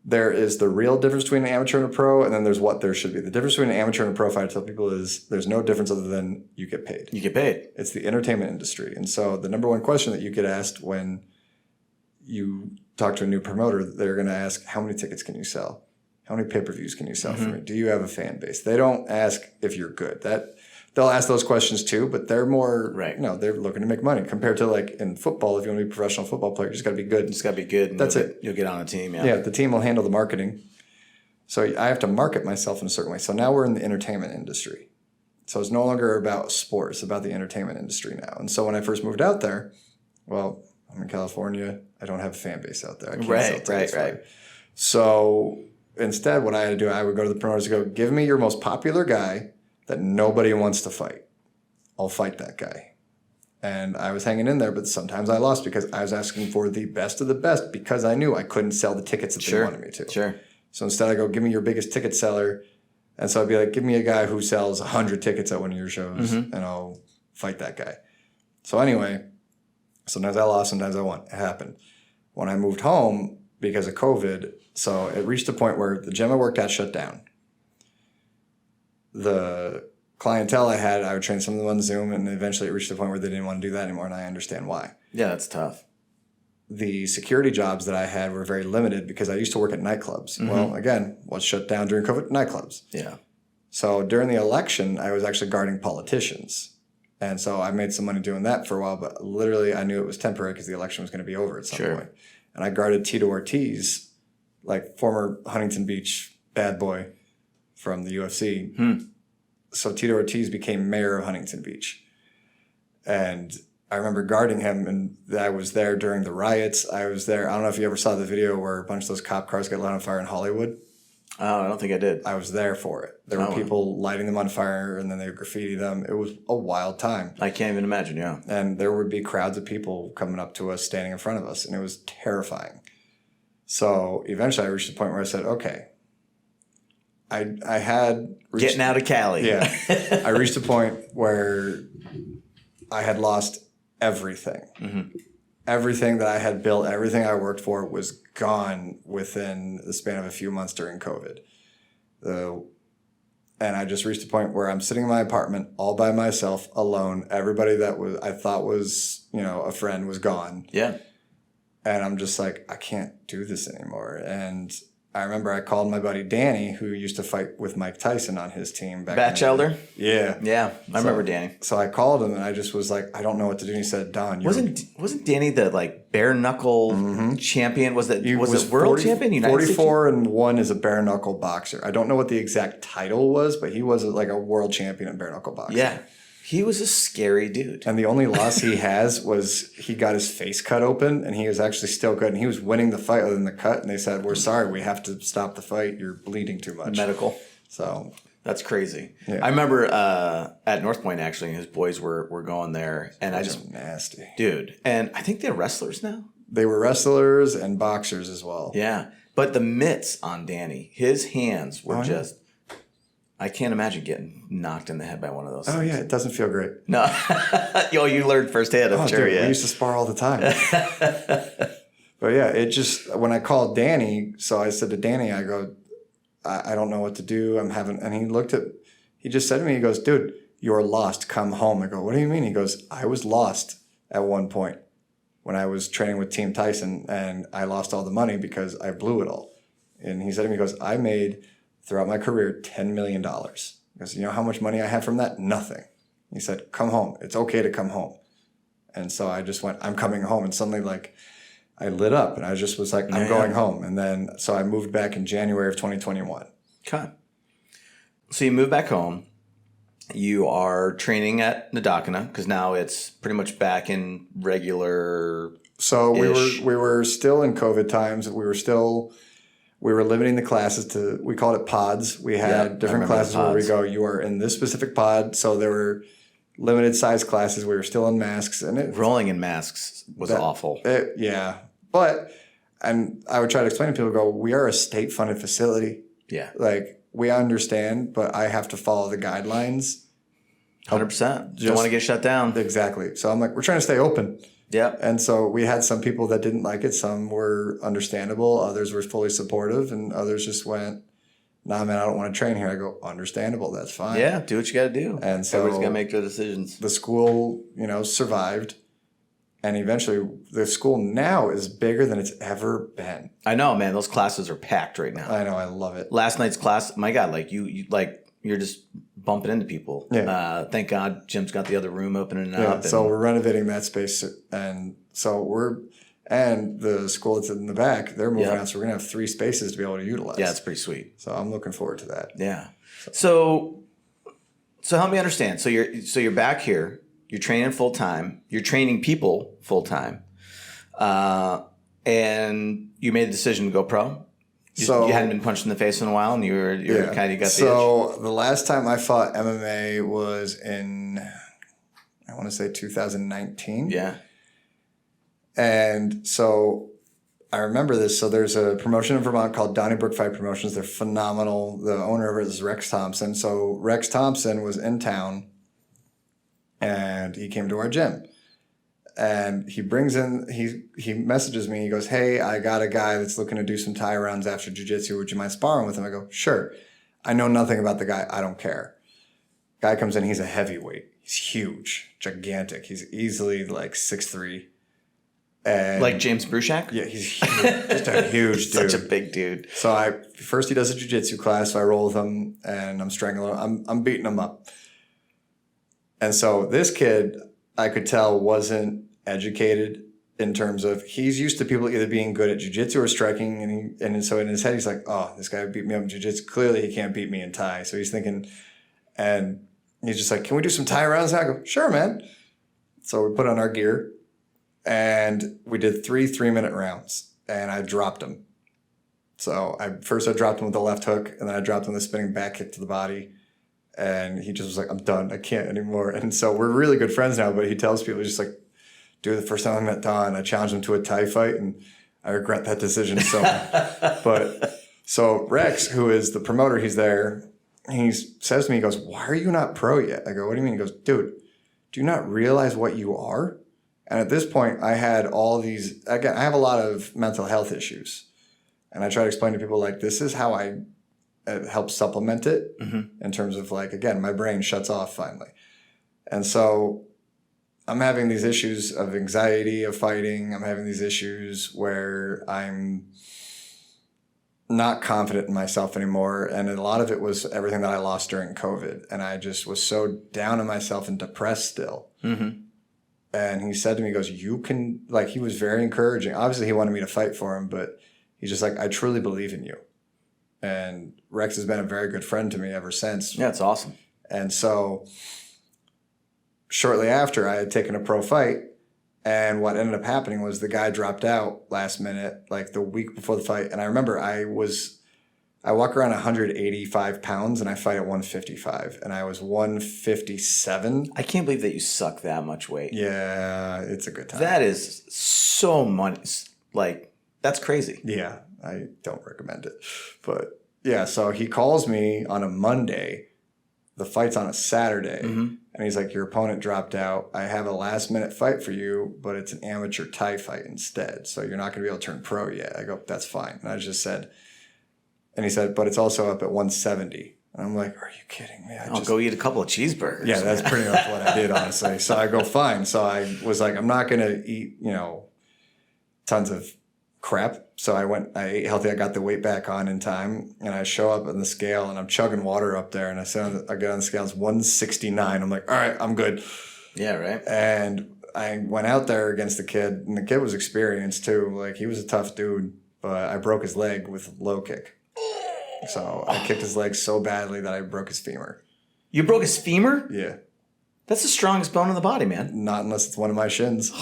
there is the real difference between an amateur and a pro, and then there's what there should be. The difference between an amateur and a pro fight, I tell people, is there's no difference other than you get paid. You get paid. It's the entertainment industry. And so the number one question that you get asked when you talk to a new promoter, they're going to ask, how many tickets can you sell? How many pay-per-views can you sell for me? Do you have a fan base? They don't ask if you're good. They'll ask those questions too, but they're more, they're looking to make money compared to like in football. If you want to be a professional football player, you just got to be good. You just got to be good. And that's it. You'll get on a team. Yeah. The team will handle the marketing. So I have to market myself in a certain way. So now we're in the entertainment industry. So it's no longer about sports, it's about the entertainment industry now. And so when I first moved out there, well, I'm in California. I don't have a fan base out there. I can't sell tickets. Right. So instead, what I had to do, I would go to the promoters and go, give me your most popular guy that nobody wants to fight. I'll fight that guy. And I was hanging in there, but sometimes I lost because I was asking for the best of the best because I knew I couldn't sell the tickets that they wanted me to. Sure. So instead I go, give me your biggest ticket seller. And so I'd be like, give me a guy who sells 100 tickets at one of your shows and I'll fight that guy. So anyway, sometimes I lost, sometimes I won. It happened. When I moved home because of COVID, so it reached a point where the gym I worked at shut down. The clientele I had, I would train some of them on Zoom, and eventually it reached the point where they didn't want to do that anymore, and I understand why. Yeah, that's tough. The security jobs that I had were very limited because I used to work at nightclubs. Well, again, what's shut down during COVID? Nightclubs. Yeah. So during the election, I was actually guarding politicians. And so I made some money doing that for a while, but literally I knew it was temporary because the election was going to be over at some point. And I guarded Tito Ortiz, like former Huntington Beach bad boy from the UFC. So Tito Ortiz became mayor of Huntington Beach. And I remember guarding him, and I was there during the riots. I was there. I don't know if you ever saw the video where a bunch of those cop cars got lit on fire in Hollywood. Oh, I don't think I did. I was there for it. There were people lighting them on fire, and then they would graffiti them. It was a wild time. I can't even imagine, yeah. And there would be crowds of people coming up to us, standing in front of us, and it was terrifying. So eventually I reached the point where I said, okay, I had... Getting out of Cali. Yeah. I reached a point where I had lost everything. Everything that I had built, everything I worked for was gone within the span of a few months during COVID. And I just reached a point where I'm sitting in my apartment all by myself, alone. Everybody that I thought was, a friend was gone. Yeah. And I'm just like, I can't do this anymore. And I remember I called my buddy Danny, who used to fight with Mike Tyson on his team back Batchelder? Yeah. Yeah, I remember Danny. So I called him and I just was like, I don't know what to do. And he said, Don, wasn't Danny the bare knuckle champion? Was it world champion? United 44-1 is a bare knuckle boxer. I don't know what the exact title was, but he was like a world champion in bare knuckle boxing. Yeah. He was a scary dude. And the only loss he has was he got his face cut open, and he was actually still good. And he was winning the fight other than the cut. And they said, we're sorry, we have to stop the fight. You're bleeding too much. Medical. So that's crazy. Yeah. I remember at North Point, actually, his boys were going there. And I just... nasty. Dude. And I think they're wrestlers now. They were wrestlers and boxers as well. Yeah. But the mitts on Danny, his hands were just... I can't imagine getting knocked in the head by one of those things. Oh, yeah. It doesn't feel great. No. You learned firsthand, I'm sure. Dude, yeah. We used to spar all the time. But yeah, it just, when I called Danny, so I said to Danny, I go, I don't know what to do. And he just said to me, he goes, dude, you're lost. Come home. I go, what do you mean? He goes, I was lost at one point when I was training with Team Tyson, and I lost all the money because I blew it all. And he said to me, he goes, I made... throughout my career, $10 million. Because you know how much money I had from that? Nothing. He said, come home. It's okay to come home. And so I just went, I'm coming home. And suddenly, I lit up. And I just was like, I'm going home. And then, so I moved back in January of 2021. Okay. So you moved back home. You are training at Nadakana, because now it's pretty much back in regular. So we were still in COVID times. we were limiting the classes to, we called it pods. We had different classes where we go, you are in this specific pod. So there were limited size classes. We were still in masks, and rolling in masks was awful. But, and I would try to explain to people, we are a state funded facility. Yeah. Like, we understand, but I have to follow the guidelines. 100%. Don't want to get shut down. Exactly. So I'm like, we're trying to stay open. Yeah. And so we had some people that didn't like it. Some were understandable. Others were fully supportive. And others just went, nah, man, I don't want to train here. I go, understandable. That's fine. Yeah. Do what you got to do. And so everybody's got to make their decisions. The school, survived. And eventually the school now is bigger than it's ever been. I know, man. Those classes are packed right now. I know. I love it. Last night's class, my God, like you're just bumping into people. Yeah. Thank God Jim's got the other room opening up. So we're renovating that space. And so and the school that's in the back, they're moving out. So we're going to have 3 spaces to be able to utilize. Yeah, it's pretty sweet. So I'm looking forward to that. Yeah. So help me understand. So you're back here. You're training full time. You're training people full time, and you made the decision to go pro. You hadn't been punched in the face in a while, and you got the itch. So the last time I fought MMA was in, I want to say 2019. Yeah. And so I remember this. So there's a promotion in Vermont called Donnybrook Fight Promotions. They're phenomenal. The owner of it is Rex Thompson. So Rex Thompson was in town. And he came to our gym, and he messages me. He goes, hey, I got a guy that's looking to do some Thai rounds after jiu-jitsu. Would you mind sparring with him? I go, sure. I know nothing about the guy. I don't care. Guy comes in. He's a heavyweight. He's huge, gigantic. He's easily like 6'3". And like James Bruchak? Yeah, he's huge. Just a huge dude. Such a big dude. So first he does a jiu-jitsu class. So I roll with him, and I'm strangling him. I'm beating him up. And so this kid, I could tell, wasn't educated in terms of, he's used to people either being good at jiu-jitsu or striking. And so in his head, he's like, oh, this guy beat me up in jiu-jitsu. Clearly he can't beat me in Thai. So he's thinking, and he's just like, can we do some Thai rounds? And I go, sure, man. So we put on our gear, and we did 3 3-minute rounds, and I dropped him. So I dropped him with the left hook, and then I dropped him with a spinning back kick to the body. And he just was like, I'm done. I can't anymore. And so we're really good friends now, but he tells people, he's just like, dude, the first time I met Don, I challenged him to a Thai fight, and I regret that decision so much. But so Rex, who is the promoter, he's there. He says to me, he goes, why are you not pro yet? I go, what do you mean? He goes, dude, do you not realize what you are? And at this point, I had all these, again, I have a lot of mental health issues. And I try to explain to people, like, this is how I help supplement it in terms of, like, again, my brain shuts off finally. And so I'm having these issues of anxiety, of fighting. I'm having these issues where I'm not confident in myself anymore. And a lot of it was everything that I lost during COVID. And I just was so down on myself and depressed still. Mm-hmm. And he said to me, he goes, you can, like, he was very encouraging. Obviously, he wanted me to fight for him, but he's just like, I truly believe in you. And Rex has been a very good friend to me ever since. Yeah, it's awesome. And so shortly after, I had taken a pro fight. And what ended up happening was the guy dropped out last minute, like the week before the fight. And I remember I walk around 185 pounds and I fight at 155. And I was 157. I can't believe that you suck that much weight. Yeah, it's a good time. That is so much. Like, that's crazy. Yeah, I don't recommend it. But yeah, so he calls me on a Monday. The fight's on a Saturday. Mm-hmm. And he's like, your opponent dropped out. I have a last minute fight for you, but it's an amateur Thai fight instead. So you're not going to be able to turn pro yet. I go, that's fine. And I just said, and he said, but it's also up at 170. And I'm like, are you kidding me? I'll go eat a couple of cheeseburgers. Yeah, that's pretty much what I did, honestly. So I go, fine. So I was like, I'm not going to eat, tons of crap. So I ate healthy. I got the weight back on in time, and I show up on the scale, and I'm chugging water up there, and I get on the scale, it's 169. I'm like, all right, I'm good. Yeah, right. And I went out there against the kid, and the kid was experienced too. Like, he was a tough dude, but I broke his leg with a low kick. So I kicked his leg so badly that I broke his femur. You broke his femur? Yeah. That's the strongest bone in the body, man. Not unless it's one of my shins.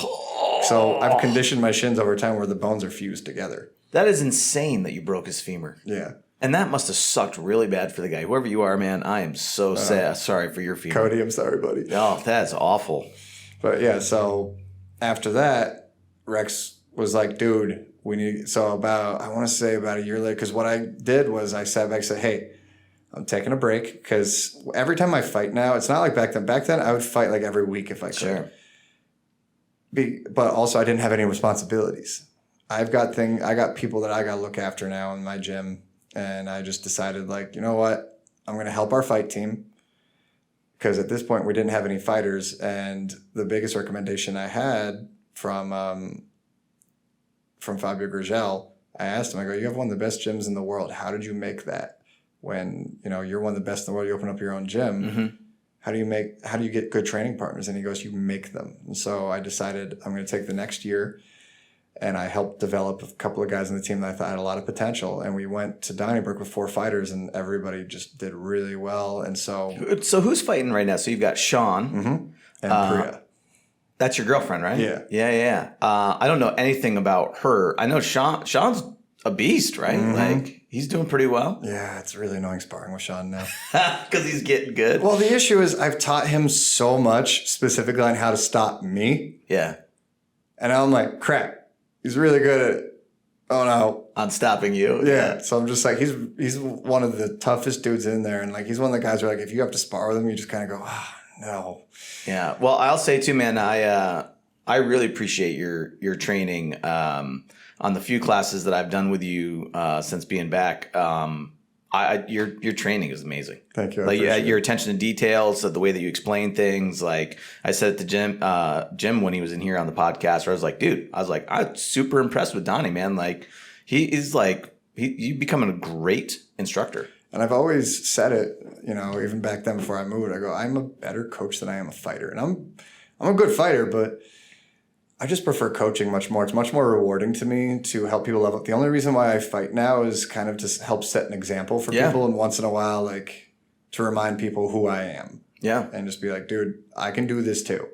So I've conditioned my shins over time where the bones are fused together. That is insane that you broke his femur. Yeah. And that must have sucked really bad for the guy. Whoever you are, man, I am so sad. Sorry for your femur. Cody, I'm sorry, buddy. Oh, that's awful. But yeah, so after that, Rex was like, dude, we need, so about, I want to say about a year later, because what I did was I sat back and said, hey, I'm taking a break, because every time I fight now, it's not like back then. Back then, I would fight like every week if I could. Sure. But also, I didn't have any responsibilities. I got people that I got to look after now in my gym, and I just decided, like, you know what? I'm going to help our fight team, because at this point, we didn't have any fighters, and the biggest recommendation I had from Fabio Grigel, I asked him, I go, you have one of the best gyms in the world. How did you make that? When, you know, you're one of the best in the world, you open up your own gym. Mm-hmm. How do you get good training partners? And he goes, you make them. And so I decided I'm going to take the next year, and I helped develop a couple of guys on the team that I thought had a lot of potential. And we went to Donnybrook with 4 fighters, and everybody just did really well. And so who's fighting right now? So you've got Sean. Mm-hmm. And Priya. That's your girlfriend, right? Yeah. Yeah. I don't know anything about her. I know Sean's a beast, right? Mm-hmm. Like, he's doing pretty well. Yeah, it's really annoying sparring with Sean now. Because he's getting good. Well, the issue is I've taught him so much specifically on how to stop me. Yeah. And I'm like, crap, he's really good at it. Oh, no. On stopping you. Yeah. So I'm just like, he's one of the toughest dudes in there. And like, he's one of the guys where like, if you have to spar with him, you just kind of go, oh, no. Yeah. Well, I'll say too, man, I really appreciate your training. On the few classes that I've done with you since being back, your training is amazing. Thank you. Like your attention to details, the way that you explain things. Like I said at the Jim when he was in here on the podcast, where I was like, dude, I'm super impressed with Donnie, man. Like he's becoming a great instructor. And I've always said it, you know, even back then before I moved, I go, I'm a better coach than I am a fighter. And I'm a good fighter, but I just prefer coaching much more. It's much more rewarding to me to help people level up. The only reason why I fight now is kind of to help set an example for people, and once in a while, like, to remind people who I am. Yeah. And just be like, dude, I can do this too.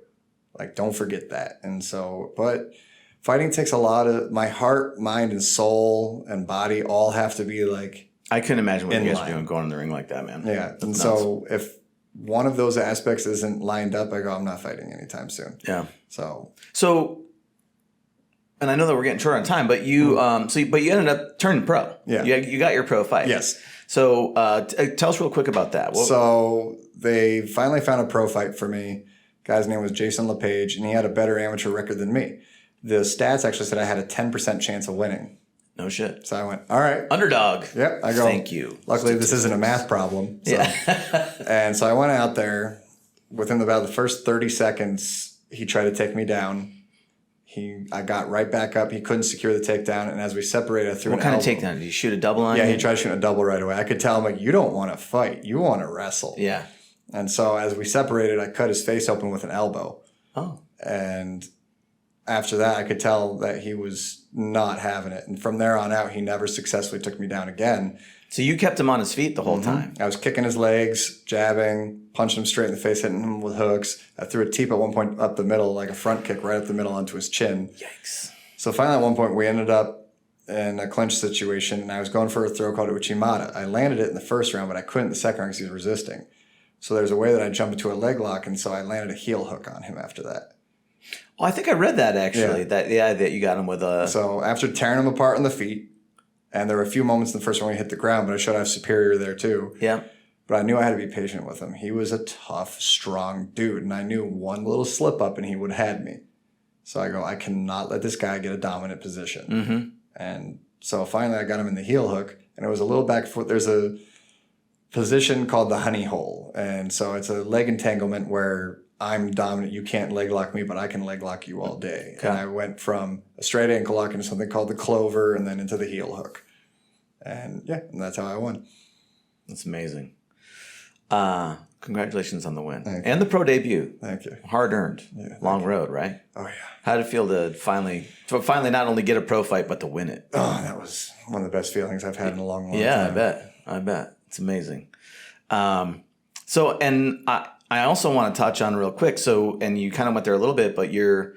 Like, don't forget that. And so, but fighting takes a lot of my heart, mind, and soul and body all have to be like, I couldn't imagine what you guys are doing going in the ring like that, man. Yeah. That's and nuts. So if one of those aspects isn't lined up, I go, I'm not fighting anytime soon. Yeah. So, and I know that we're getting short on time, but you, but you ended up turning pro. Yeah. You got your pro fight. Yes. So tell us real quick about that. So they finally found a pro fight for me. Guy's name was Jason LePage, and he had a better amateur record than me. The stats actually said I had a 10% chance of winning. No shit. So I went, all right. Underdog. Yep. I go, thank you. Luckily, this isn't a math problem. So. Yeah. And so I went out there. Within about the first 30 seconds, he tried to take me down. I got right back up. He couldn't secure the takedown. And as we separated, I threw What kind of takedown? Did you shoot a double on you? you? He tried shooting a double right away. I could tell him, like, you don't want to fight. You want to wrestle. Yeah. And so as we separated, I cut his face open with an elbow. Oh. And after that, I could tell that he was not having it. And from there on out, he never successfully took me down again. So you kept him on his feet the whole time? I was kicking his legs, jabbing, punching him straight in the face, hitting him with hooks. I threw a teep at one point up the middle, like a front kick right up the middle onto his chin. Yikes. So finally at one point, we ended up in a clinch situation, and I was going for a throw called Uchimata. I landed it in the first round, but I couldn't the second round because he was resisting. So there's a way that I jumped into a leg lock, and so I landed a heel hook on him after that. Oh, I think I read that actually. Yeah. That you got him with a. So after tearing him apart on the feet, and there were a few moments in the first one when he hit the ground, but I showed I was superior there too. Yeah. But I knew I had to be patient with him. He was a tough, strong dude, and I knew one little slip up and he would have had me. So I go, I cannot let this guy get a dominant position. Mm-hmm. And so finally I got him in the heel hook, and it was a little back and forth. There's a position called the honey hole. And so it's a leg entanglement where I'm dominant. You can't leg lock me, but I can leg lock you all day. Okay. And I went from a straight ankle lock into something called the clover, and then into the heel hook. And and that's how I won. That's amazing. Congratulations on the win. And the pro debut. Thank you. Hard earned. Yeah, long road, right? Oh yeah. How did it feel to finally not only get a pro fight, but to win it? Oh, that was one of the best feelings I've had in a long time. Yeah, I bet. It's amazing. So, and I also want to touch on real quick. So, and you kind of went there a little bit, but you're,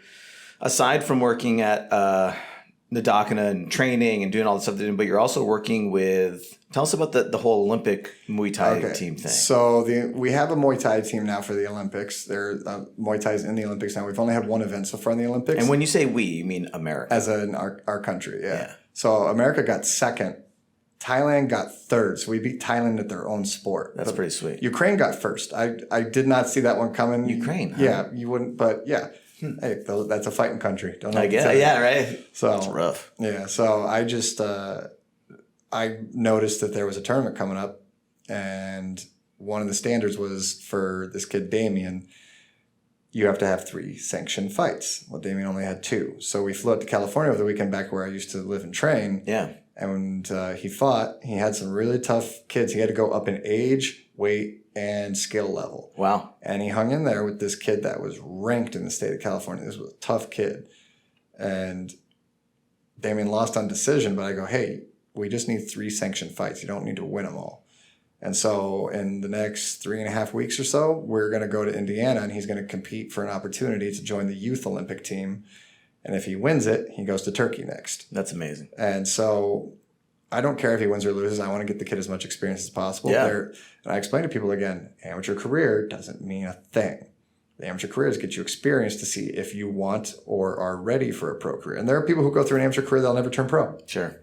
aside from working at Nadakana and training and doing all the stuff, but you're also working with. Tell us about the whole Olympic Muay Thai team thing. So we have a Muay Thai team now for the Olympics. Muay Thai is in the Olympics now. We've only had one event so far in the Olympics. And when you say we, you mean America? As in our country, yeah. So America got second. Thailand got third. So we beat Thailand at their own sport. That's pretty sweet. Ukraine got first. I did not see that one coming. Ukraine, huh? Yeah, you wouldn't, but yeah. Hey, that's a fighting country. Don't know. I guess, yeah, right. So it's rough. Yeah, so I just I noticed that there was a tournament coming up, and one of the standards was for this kid Damien, you have to have 3 sanctioned fights. Well, Damien only had 2, so we flew out to California over the weekend, back where I used to live and train. Yeah, and he fought. He had some really tough kids. He had to go up in age, weight, and skill level. Wow. And he hung in there with this kid that was ranked in the state of California. This was a tough kid. And Damien lost on decision, but I go, hey, we just need 3 sanctioned fights. You don't need to win them all. And so in the next 3.5 weeks or so, we're going to go to Indiana, and he's going to compete for an opportunity to join the youth Olympic team. And if he wins it, he goes to Turkey next. That's amazing. And so I don't care if he wins or loses. I want to get the kid as much experience as possible. Yeah. And I explain to people again, amateur career doesn't mean a thing. The amateur careers get you experience to see if you want or are ready for a pro career. And there are people who go through an amateur career, they'll never turn pro. Sure.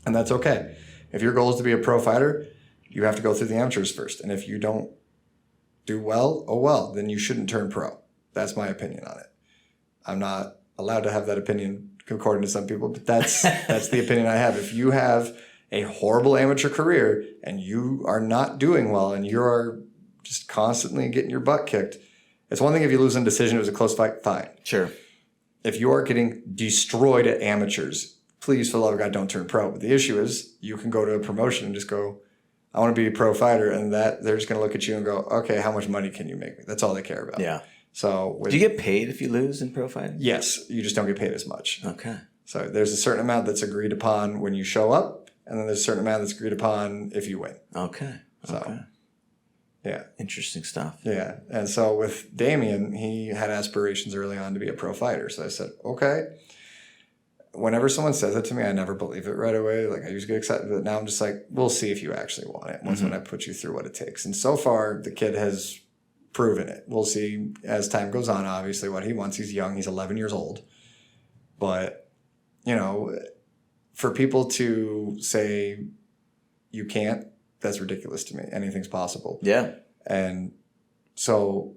And that's okay. If your goal is to be a pro fighter, you have to go through the amateurs first. And if you don't do well, oh well, then you shouldn't turn pro. That's my opinion on it. I'm not allowed to have that opinion according to some people, but that's the opinion I have. If you have a horrible amateur career and you are not doing well and you are just constantly getting your butt kicked, it's one thing if you lose in decision, it was a close fight, fine. Sure. If you are getting destroyed at amateurs, please, for the love of God, don't turn pro. But the issue is you can go to a promotion and just go, I want to be a pro fighter, and that they're just going to look at you and go, okay, how much money can you make me? That's all they care about. Yeah. So do you get paid if you lose in pro fighting? Yes, you just don't get paid as much. Okay. So there's a certain amount that's agreed upon when you show up, and then there's a certain amount that's agreed upon if you win. Okay. So, okay. Yeah. Interesting stuff. Yeah. And so with Damien, he had aspirations early on to be a pro fighter. So I said, okay. Whenever someone says it to me, I never believe it right away. Like, I used to get excited, but now I'm just like, we'll see if you actually want it once when I put you through what it takes. And so far, the kid has proven it. We'll see as time goes on, obviously, what he wants. He's young. He's 11 years old. But, you know, for people to say you can't, that's ridiculous to me. Anything's possible. Yeah. And so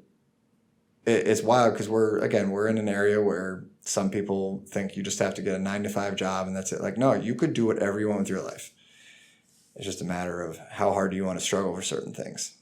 it's wild because we're in an area where some people think you just have to get a 9-to-5 job and that's it. Like, no, you could do whatever you want with your life. It's just a matter of how hard do you want to struggle for certain things.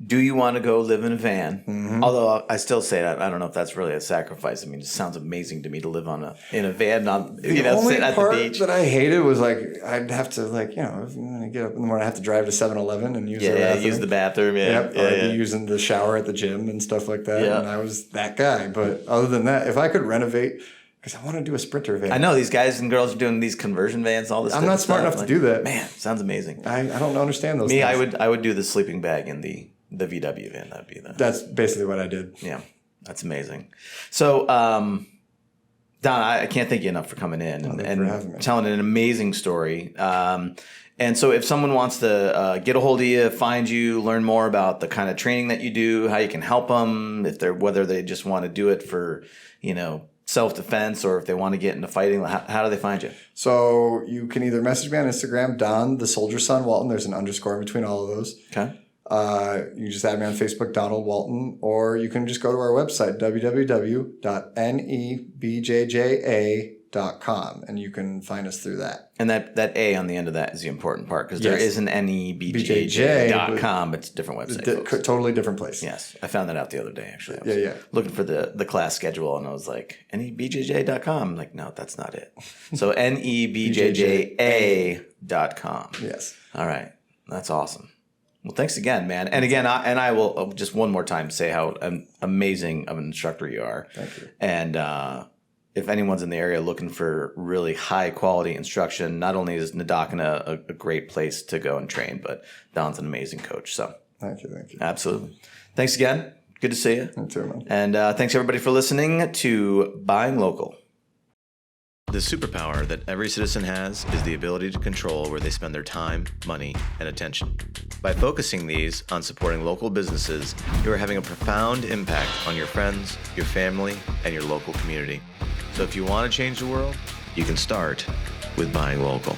Do you want to go live in a van? Mm-hmm. Although I still say that I don't know if that's really a sacrifice. I mean, it sounds amazing to me to live in a van, sit at the beach. That I hated was like I'd have to if I get up in the morning, I have to drive to 7-Eleven and use the bathroom. Use the bathroom. I'd be using the shower at the gym and stuff like that. Yeah. And I was that guy. But other than that, if I could renovate. Because I want to do a Sprinter van. I know these guys and girls are doing these conversion vans, all this stuff. I'm not smart enough to do that. Man, sounds amazing. I don't understand those things. I would do the sleeping bag in the VW van. That'd be That's basically what I did. Yeah, that's amazing. So, Don, I can't thank you enough for coming in and telling an amazing story. And so if someone wants to get a hold of you, find you, learn more about the kind of training that you do, how you can help them, whether they just want to do it for, self-defense or if they want to get into fighting, how do they find you? So you can either message me on Instagram, Don, the Soldier Son Walton. There's an underscore in between all of those. Okay. You can just add me on Facebook, Donald Walton, or you can just go to our website, www.nebjja.com, and you can find us through that. And that A on the end of that is the important part because there is an nebjj.com. It's a different website. Totally different place. Yes. I found that out the other day, actually. I was looking for the class schedule, and I was like, nebjj.com? I'm like, no, that's not it. So nebjja.com. Yes. All right. That's awesome. Well, thanks again, man. And again, I will just one more time say how amazing of an instructor you are. Thank you. And if anyone's in the area looking for really high quality instruction, not only is Nadakana a great place to go and train, but Don's an amazing coach. So thank you. Absolutely. Thanks again. Good to see you. You too, man. And thanks everybody for listening to Buying Local. The superpower that every citizen has is the ability to control where they spend their time, money, and attention. By focusing these on supporting local businesses, you are having a profound impact on your friends, your family, and your local community. So if you want to change the world, you can start with buying local.